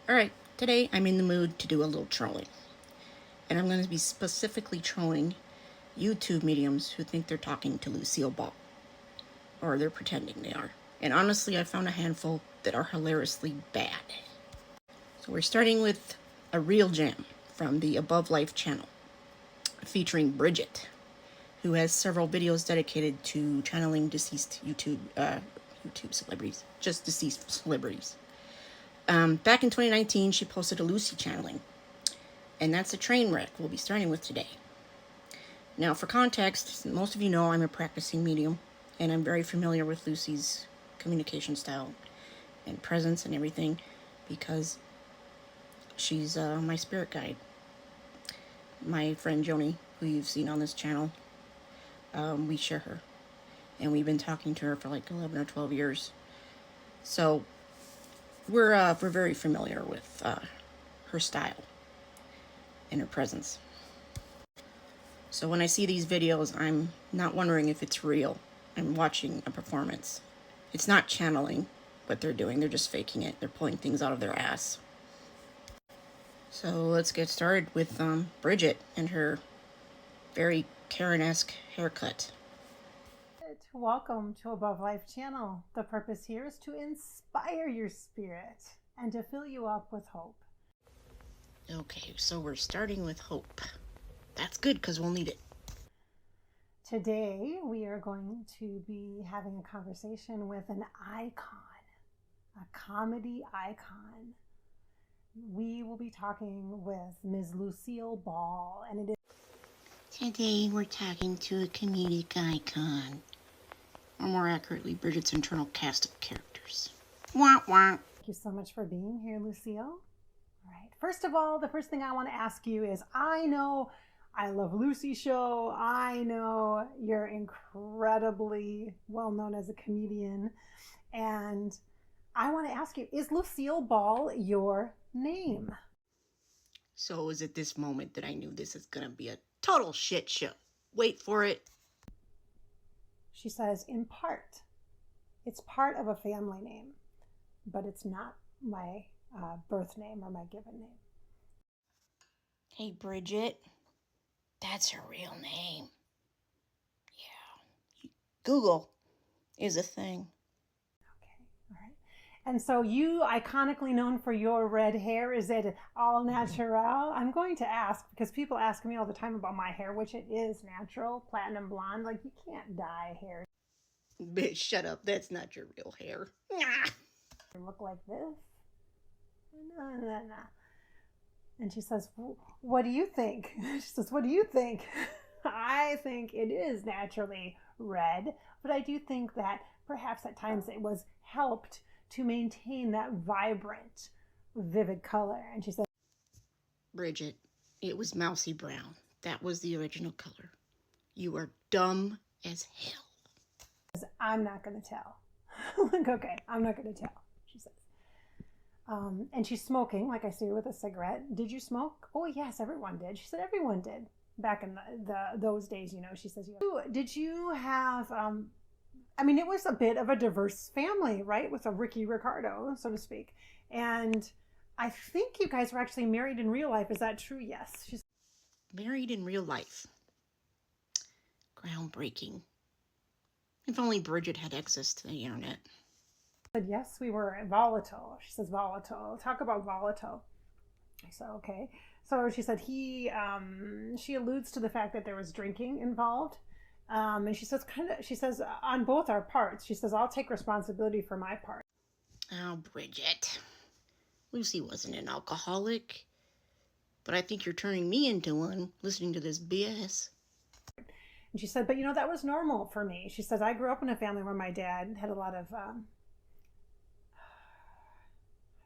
Alright, today I'm in the mood to do a little trolling. And I'm going to be specifically trolling YouTube mediums who think they're talking to Lucille Ball. Or they're pretending they are. And honestly, I found a handful that are hilariously bad. So we're starting with a real gem from the Above Life channel, featuring Bridgette, who has several videos dedicated to channeling deceased YouTube celebrities, just deceased celebrities. Back in 2019, she posted a Lucy channeling, and that's a train wreck we'll be starting with today. Now, for context, most of you know I'm a practicing medium, and I'm very familiar with Lucy's communication style and presence and everything, because she's my spirit guide. My friend Joni, who you've seen on this channel, we share her, and we've been talking to her for like 11 or 12 years. So we're very familiar with her style and her presence. So when I see these videos, I'm not wondering if it's real. I'm watching a performance. It's not channeling what they're doing. They're just faking it. They're pulling things out of their ass. So let's get started with Bridgette and her very Karen-esque haircut. Welcome to Above Life channel. The purpose here is to inspire your spirit and to fill you up with hope. Okay, so we're starting with hope. That's good because we'll need it. Today we are going to be having a conversation with an icon, a comedy icon. We will be talking with Ms. Lucille Ball, and it is Today we're talking to a comedic icon. Or more accurately, Bridgette's internal cast of characters. Wah wah. Thank you so much for being here, Lucille. All right. First of all, the first thing I want to ask you is, I know I Love Lucy show. I know you're incredibly well known as a comedian. And I want to ask you, is Lucille Ball your name? So it was at this moment that I knew this is going to be a total shit show. Wait for it. She says, in part. It's part of a family name, but it's not my birth name or my given name. Hey, Bridgette. That's her real name. Yeah. Google is a thing. Okay, all right. And so you, iconically known for your red hair, is it all natural? I'm going to ask, because people ask me all the time about my hair, which it is natural, platinum blonde. Like, you can't dye hair. Bitch, shut up. That's not your real hair. Look like this? No. And she says, what do you think? She says, what do you think? I think it is naturally red, but I do think that perhaps at times it was helped to maintain that vibrant, vivid color. And she said, Bridgette, it was mousy brown. That was the original color. You are dumb as hell. I'm not going to tell. Like, okay, I'm not going to tell, she says. And she's smoking, like I see her with a cigarette. Did you smoke? Oh, yes, everyone did. She said everyone did back in those days, you know. She says, did you have, I mean, it was a bit of a diverse family, right? With a Ricky Ricardo, so to speak. And I think you guys were actually married in real life. Is that true? Yes. She's married in real life. Groundbreaking. If only Bridgette had access to the internet. Said, yes, we were volatile. She says volatile. Talk about volatile. I said, okay. So she said she alludes to the fact that there was drinking involved. And she says on both our parts, she says, I'll take responsibility for my part. Oh, Bridgette. Lucy wasn't an alcoholic. But I think you're turning me into one, listening to this BS. And she said, but that was normal for me. She says, I grew up in a family where my dad had a lot of, how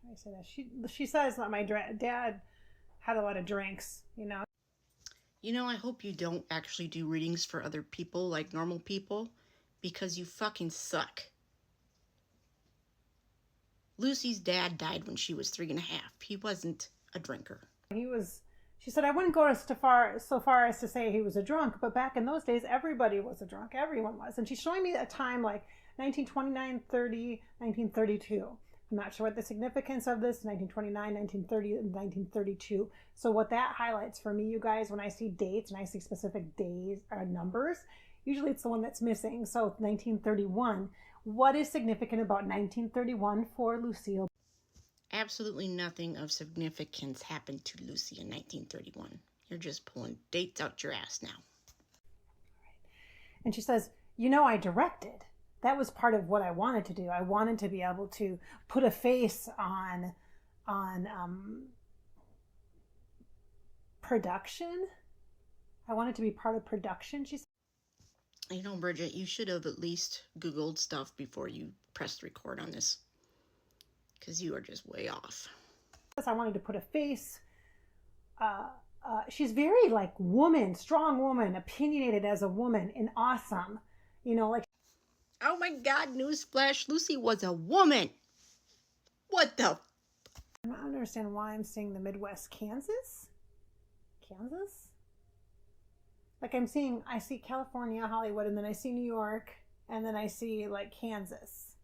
do I say that? She says that my dad had a lot of drinks, I hope you don't actually do readings for other people like normal people, because you fucking suck. Lucy's dad died when she was 3.5. He wasn't a drinker. She said, I wouldn't go so far as to say he was a drunk, but back in those days, everybody was a drunk. Everyone was. And she's showing me a time like 1929, 30, 1932. I'm not sure what the significance of this, 1929, 1930, and 1932. So what that highlights for me, you guys, when I see dates and I see specific days or numbers, usually it's the one that's missing. So 1931. What is significant about 1931 for Lucille? Absolutely nothing of significance happened to Lucy in 1931. You're just pulling dates out your ass now. And she says, you know, I directed. That was part of what I wanted to do. I wanted to be able to put a face on production. I wanted to be part of production, she said. You know, Bridget, you should have at least Googled stuff before you pressed record on this. Because you are just way off. I wanted to put a face. She's very like woman, strong woman, opinionated as a woman, and awesome. You know, like. Oh my God, newsflash, Lucy was a woman. What the? I don't understand why I'm seeing the Midwest, Kansas? Kansas? Like I see California, Hollywood, and then I see New York, and then I see like Kansas,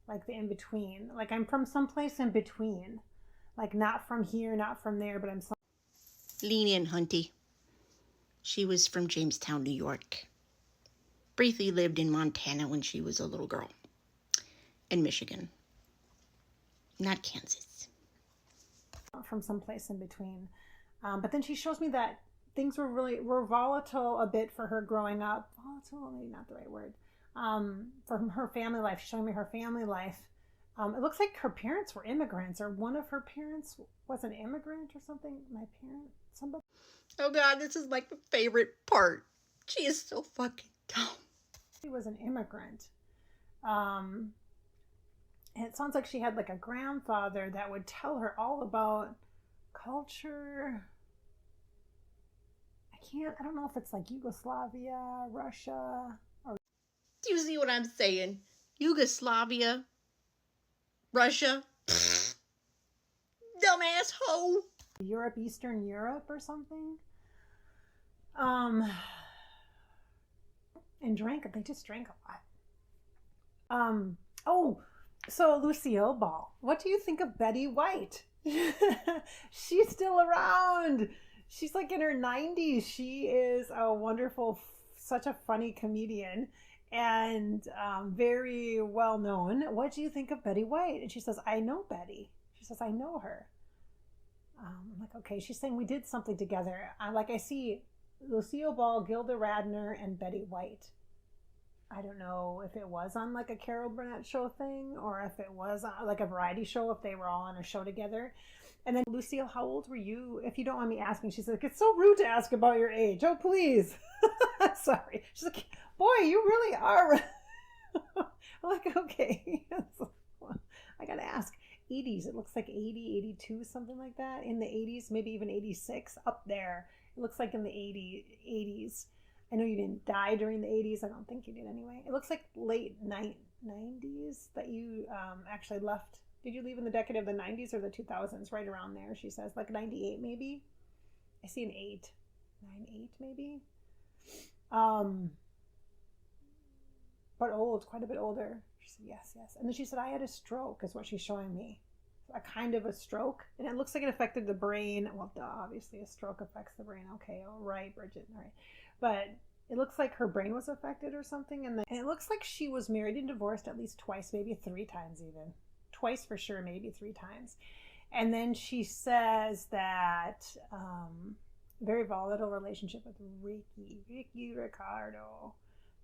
like the in between. Like I'm from someplace in between, like not from here, not from there, but I'm. Lean in, Hunty. She was from Jamestown, New York. Briefly lived in Montana when she was a little girl. In Michigan. Not Kansas. From someplace in between. But then she shows me that things were volatile a bit for her growing up. Volatile, maybe not the right word. From her family life. She's showing me her family life. It looks like her parents were immigrants, or one of her parents was an immigrant or something. My parent, somebody. Oh God, this is like my favorite part. She is so fucking dumb. She was an immigrant. And it sounds like she had like a grandfather that would tell her all about culture. I don't know if it's like Yugoslavia, Russia, or. Do you see what I'm saying? Yugoslavia, Russia, dumbass hoe. Europe, Eastern Europe or something. And they just drank a lot. So Lucille Ball, what do you think of Betty White? She's still around. She's like in her 90s. She is a wonderful, such a funny comedian and very well known. What do you think of Betty White? And she says, I know Betty. She says, I know her. I'm like, okay. She's saying we did something together. I see Lucille Ball, Gilda Radner, and Betty White. I don't know if it was on like a Carol Burnett show thing or if it was on like a variety show, if they were all on a show together. And then, Lucille, how old were you? If you don't mind me asking, she's like, it's so rude to ask about your age. Oh, please. Sorry. She's like, boy, you really are. I'm like, okay. I got to ask. 80s. It looks like 80, 82, something like that. In the 80s, maybe even 86, up there. It looks like in the 80s. I know you didn't die during the 80s. I don't think you did anyway. It looks like late 90s that you actually left. Did you leave in the decade of the 90s or the 2000s? Right around there, she says. Like 98 maybe? I see an 8. 9-8 maybe? But old, quite a bit older. She said, yes. And then she said, I had a stroke, is what she's showing me. A kind of a stroke. And it looks like it affected the brain. Well, obviously a stroke affects the brain. Okay, all right, Bridget. All right. But it looks like her brain was affected or something. And it looks like she was married and divorced at least twice, maybe 3 times even. Twice for sure, maybe 3 times. And then she says that very volatile relationship with Ricky Ricardo.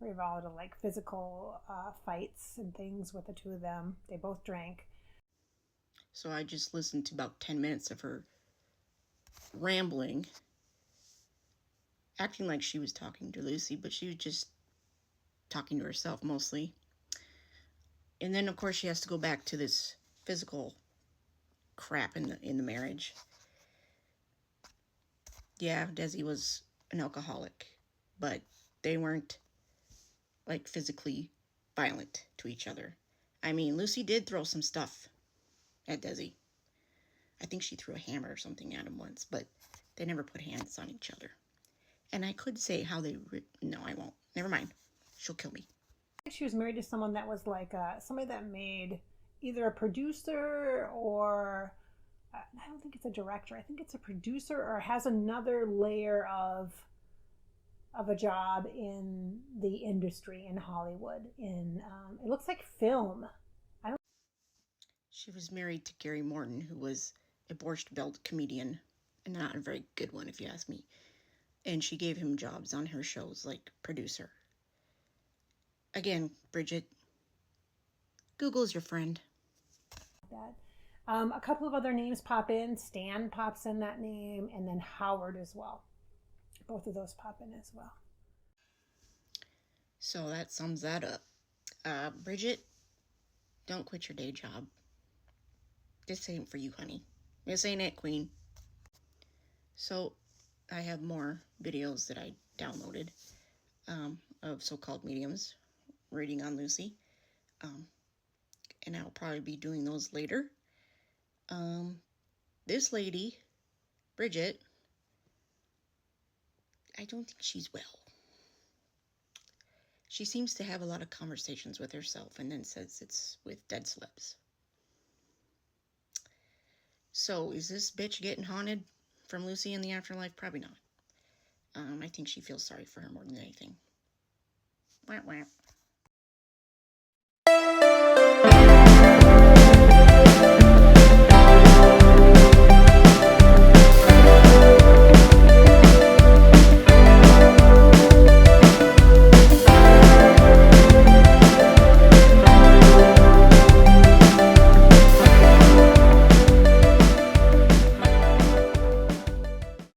Very volatile, like physical fights and things with the two of them. They both drank. So I just listened to about 10 minutes of her rambling, acting like she was talking to Lucy, but she was just talking to herself mostly. And then, of course, she has to go back to this physical crap in the marriage. Yeah, Desi was an alcoholic, but they weren't, like, physically violent to each other. I mean, Lucy did throw some stuff at Desi. I think she threw a hammer or something at him once, but they never put hands on each other. And I could say how they... No, I won't. Never mind. She'll kill me. She was married to someone that was like somebody that made either a producer or I don't think it's a director. I think it's a producer or has another layer of a job in the industry in Hollywood. In it looks like film. I don't. She was married to Gary Morton, who was a Borscht Belt comedian, and not a very good one, if you ask me. And she gave him jobs on her shows, like producer. Again, Bridgette, Google's your friend. That. A couple of other names pop in. Stan pops in that name, and then Howard as well. Both of those pop in as well. So that sums that up. Bridgette, don't quit your day job. This ain't for you, honey. This ain't it, queen. So I have more videos that I downloaded of so-called mediums reading on Lucy. And I'll probably be doing those later. This lady, Bridgette, I don't think she's well. She seems to have a lot of conversations with herself and then says it's with dead celebs. So is this bitch getting haunted from Lucy in the afterlife? Probably not. I think she feels sorry for her more than anything. Wah, wah.